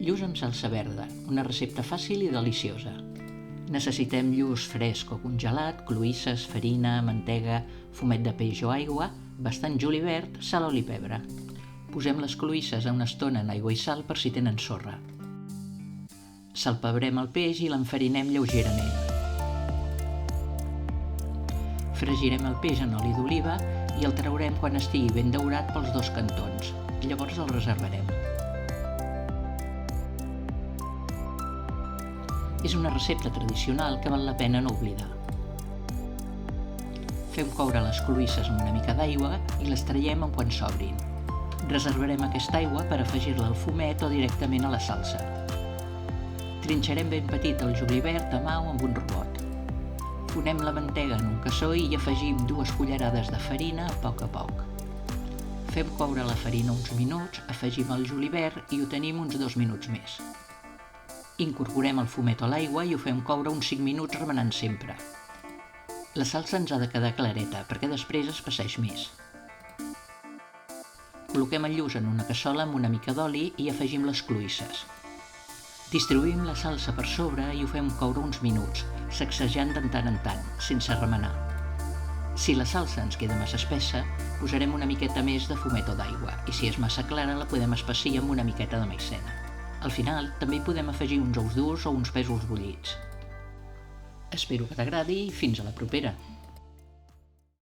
Lluç amb salsa verda, una recepta fàcil i deliciosa. Necessitem lluç fresc o congelat, cloïsses, farina, mantega, fumet de peix o aigua, bastant julivert, sal, oli i pebre. Posem les cloïsses a una estona en aigua i sal per si tenen sorra. Salpebrem el peix i l'enfarinem lleugerament. Fregirem el peix en oli d'oliva i el traurem quan estigui ben daurat pels dos cantons. Llavors el reservarem. És una recepta tradicional que val la pena no oblidar. Fem coure les cloïsses amb una mica d'aigua i les traiem en quan s'obrin. Reservarem aquesta aigua per afegir-la al fumet o directament a la salsa. Trinxarem ben petit el julivert a mà o amb un robot. Fonem la mantega en un cassó i hi afegim 2 cullerades de farina a poc. Fem coure la farina uns minuts, afegim el julivert i ho tenim uns 2 minuts més. Incorporem el fumet a l'aigua i ho fem coure uns 5 minuts remenant sempre. La salsa ens ha de quedar clareta perquè després es passeix més. Col·loquem el lluç en una cassola amb una mica d'oli i afegim les cloïsses. Distribuïm la salsa per sobre i ho fem coure uns minuts, sacsejant de tant en tant, sense remenar. Si la salsa ens queda massa espessa, posarem una miqueta més de fumet o d'aigua i si és massa clara la podem espessir amb una miqueta de maicena. Al final també hi podem afegir uns ous durs o uns pèsols bullits. Espero que t'agradi i fins a la propera!